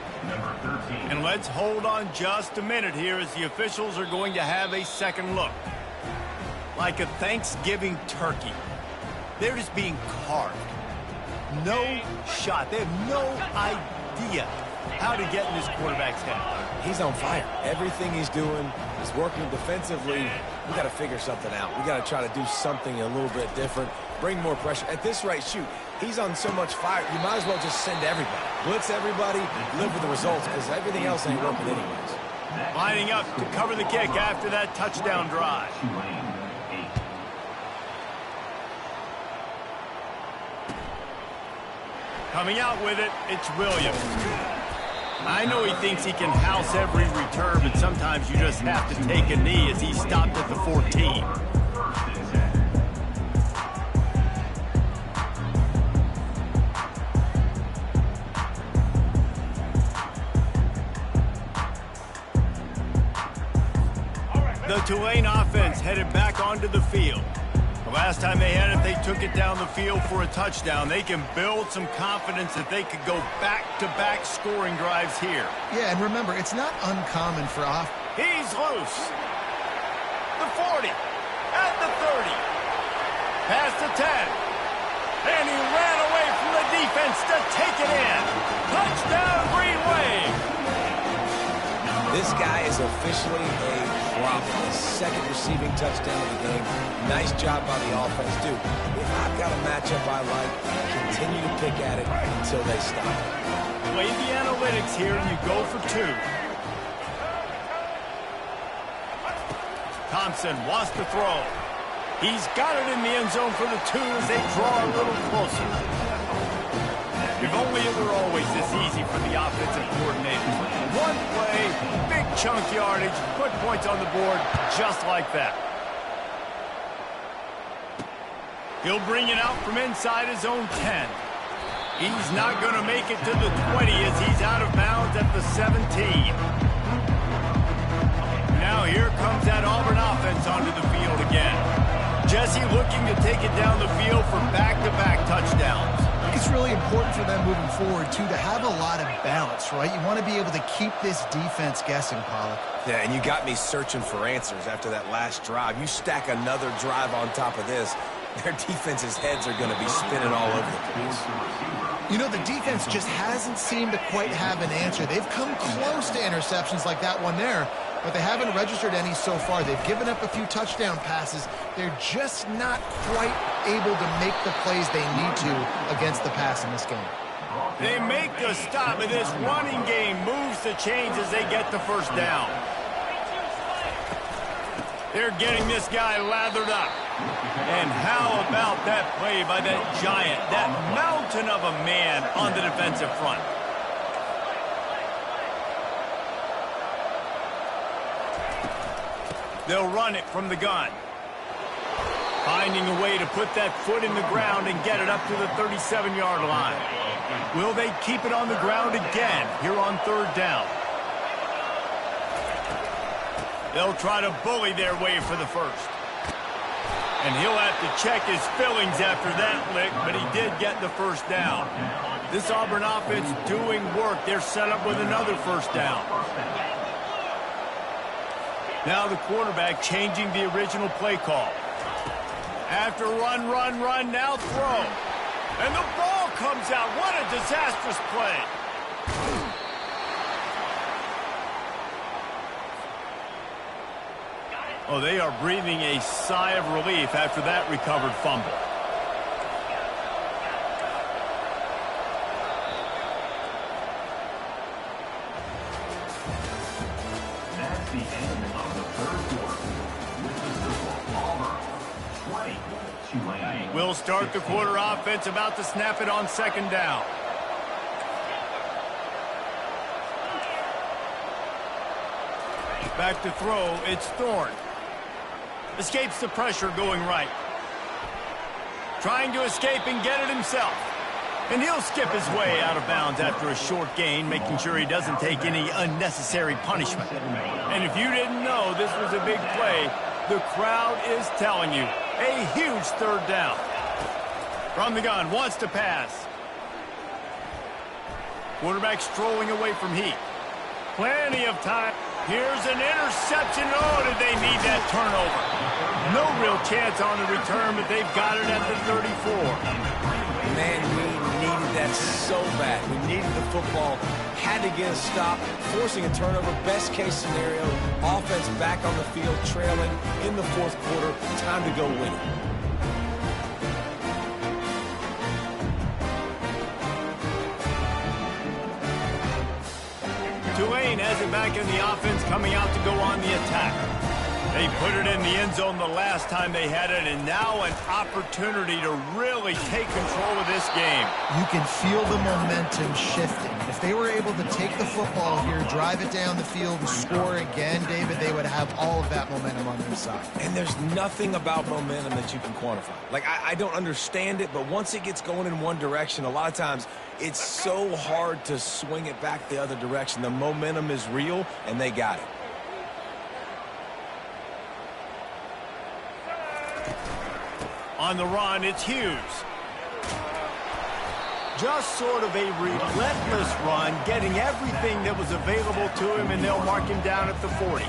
And let's hold on just a minute here as the officials are going to have a second look. Like a Thanksgiving turkey. They're just being carved. No shot. They have no idea how to get in this quarterback's head. He's on fire. Everything he's doing is working defensively. We got to figure something out. We got to try to do something a little bit different. Bring more pressure. At this rate, shoot, he's on so much fire, you might as well just send everybody. Blitz everybody, live with the results, because everything else ain't working anyways. Lining up to cover the kick after that touchdown drive. Coming out with it, it's Williams. I know he thinks he can house every return, but sometimes you just have to take a knee as he stopped at the 14. The Tulane offense headed back onto the field. The last time they had it, they took it down the field for a touchdown. They can build some confidence that they could go back-to-back scoring drives here. Yeah, and remember, it's not uncommon for off. He's loose. The 40. At the 30. Past the 10. And he ran away from the defense to take it in. Touchdown, Green Wave. This guy is officially a problem. His 2nd receiving touchdown of the game. Nice job by the offense, dude. If I've got a matchup I like, continue to pick at it until they stop. Play the analytics here, and you go for 2. Thompson wants to throw. He's got it in the end zone for the 2 as they draw a little closer. If only it were always this easy for the offensive coordinator. One play, big chunk yardage, put points on the board just like that. He'll bring it out from inside his own 10. He's not going to make it to the 20 as he's out of bounds at the 17. Now here comes that Auburn offense onto the field again. Jesse looking to take it down the field for back-to-back touchdowns. It's really important for them moving forward, too, to have a lot of balance, right? You want to be able to keep this defense guessing, Pollack. Yeah, and you got me searching for answers after that last drive. You stack another drive on top of this, their defense's heads are going to be spinning all over the place. You know, the defense just hasn't seemed to quite have an answer. They've come close to interceptions like that one there, but they haven't registered any so far. They've given up a few touchdown passes. They're just not quite able to make the plays they need to against the pass in this game. They make the stop, and this running game moves the chains as they get the first down. They're getting this guy lathered up. And how about that play by that giant, that mountain of a man on the defensive front? They'll run it from the gun. Finding a way to put that foot in the ground and get it up to the 37-yard line. Will they keep it on the ground again here on third down? They'll try to bully their way for the first. And he'll have to check his fillings after that lick, but he did get the first down. This Auburn offense doing work. They're set up with another first down. Now the quarterback changing the original play call. After run, now throw. And the ball comes out. What a disastrous play. Oh, they are breathing a sigh of relief after that recovered fumble. That's the end of the third quarter. This is the Auburn 20, Tulane. We'll start the quarter offense, about to snap it on second down. Back to throw, it's Thorne. Escapes the pressure going right. Trying to escape and get it himself. And he'll skip his way out of bounds after a short gain, making sure he doesn't take any unnecessary punishment. And if you didn't know this was a big play, the crowd is telling you. A huge third down. From the gun, wants to pass. Quarterback strolling away from Heat. Plenty of time. Here's an interception. Oh, did they need that turnover? No real chance on the return, but they've got it at the 34. Man, we needed that so bad. We needed the football. Had to get a stop. Forcing a turnover. Best case scenario. Offense back on the field, trailing in the fourth quarter. Time to go win it. Tulane has it back in the offense, coming out to go on the attack. They put it in the end zone the last time they had it, and now an opportunity to really take control of this game. You can feel the momentum shifting. If they were able to take the football here, drive it down the field, and score again, David, they would have all of that momentum on their side. And there's nothing about momentum that you can quantify. Like, I don't understand it, but once it gets going in one direction, a lot of times it's so hard to swing it back the other direction. The momentum is real, and they got it. On the run, it's Hughes. Just sort of a relentless run, getting everything that was available to him, and they'll mark him down at the 40.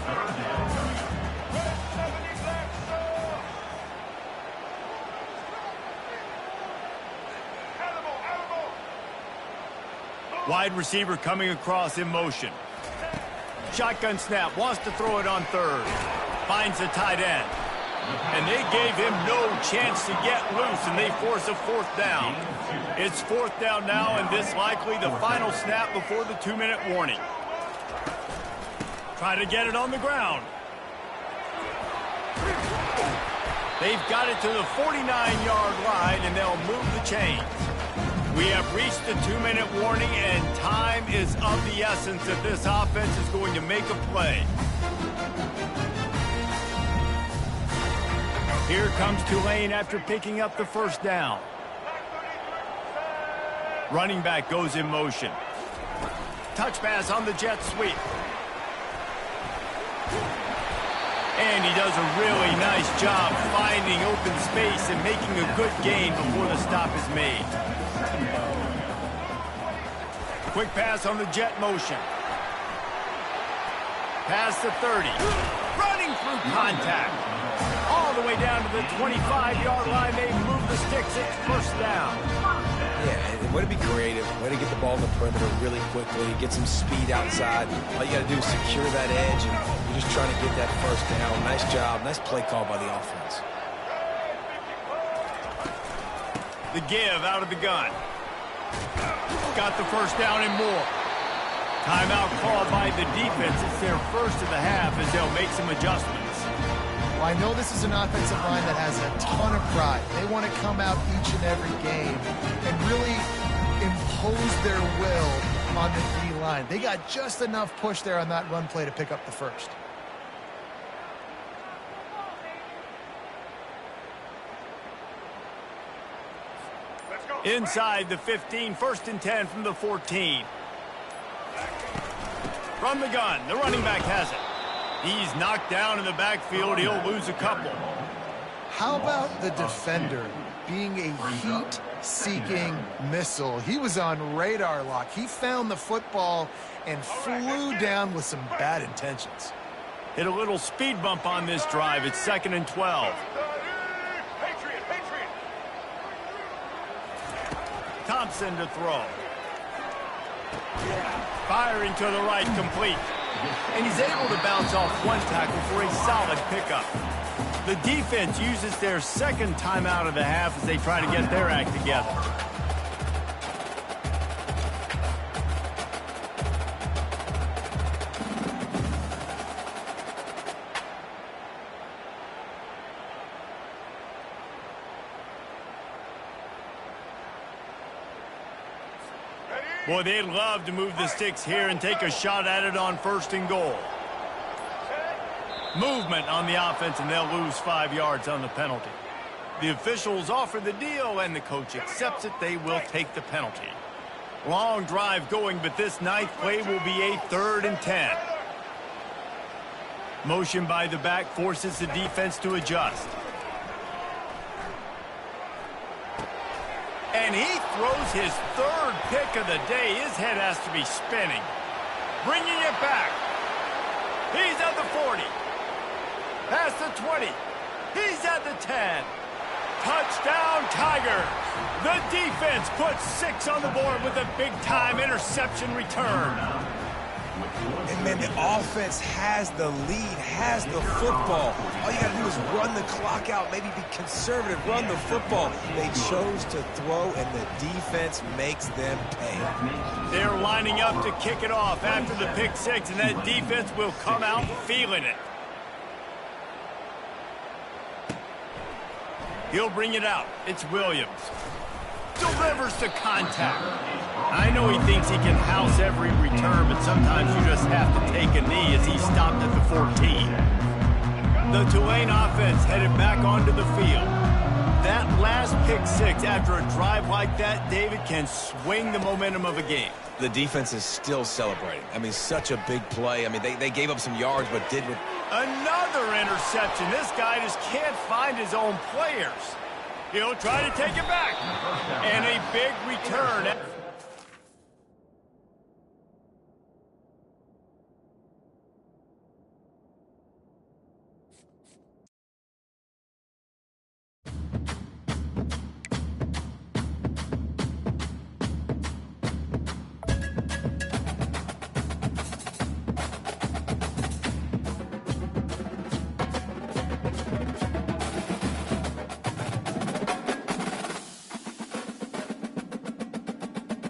Wide receiver coming across in motion. Shotgun snap, wants to throw it on third. Finds the tight end. And they gave him no chance to get loose, and they force a fourth down. It's fourth down now, and this likely the final snap before the 2-minute warning. Try to get it on the ground. They've got it to the 49-yard line, and they'll move the chains. We have reached the 2-minute warning, and time is of the essence if this offense is going to make a play. Here comes Tulane after picking up the first down. Running back goes in motion. Touch pass on the jet sweep. And he does a really nice job finding open space and making a good gain before the stop is made. Quick pass on the jet motion. Pass the 30. Running through contact. All the way down to the 25-yard line. They move the sticks. It's first down. Yeah, and way to be creative. Way to get the ball in the perimeter really quickly. Get some speed outside. All you got to do is secure that edge, and you're just trying to get that first down. Nice job. Nice play call by the offense. The give out of the gun. Got the first down and more. Timeout called by the defense. It's their first of the half as they'll make some adjustments. Well, I know this is an offensive line that has a ton of pride. They want to come out each and every game and really impose their will on the D-line. They got just enough push there on that run play to pick up the first. Inside the 15, first and 10 from the 14. From the gun, the running back has it. He's knocked down in the backfield. He'll lose a couple. How about the defender being a heat-seeking missile? He was on radar lock. He found the football and flew down with some bad intentions. Hit a little speed bump on this drive. It's 2nd and 12. Thompson to throw. Firing to the right, complete. And he's able to bounce off one tackle for a solid pickup. The defense uses their second timeout of the half as they try to get their act together. Boy, they'd love to move the sticks here and take a shot at it on 1st and goal. Movement on the offense, and they'll lose 5 yards on the penalty. The officials offer the deal, and the coach accepts it. They will take the penalty. Long drive going, but this 9th play will be a 3rd and 10. Motion by the back forces the defense to adjust. And he throws his 3rd pick of the day. His head has to be spinning. Bringing it back. He's at the 40. Past the 20. He's at the 10. Touchdown, Tigers. The defense puts 6 on the board with a big-time interception return. And, man, the offense has the lead, has the football. All you got to do is run the clock out, maybe be conservative, run the football. They chose to throw, and the defense makes them pay. They're lining up to kick it off after the pick 6, and that defense will come out feeling it. He'll bring it out. It's Williams. Delivers to contact. I know he thinks he can house every return, but sometimes you just have to take a knee as he stopped at the 14. The Tulane offense headed back onto the field. That last pick 6 after a drive like that, David, can swing the momentum of a game. The defense is still celebrating. I mean, such a big play. I mean, they gave up some yards, but did with... Another interception. This guy just can't find his own players. He'll try to take it back. And a big return.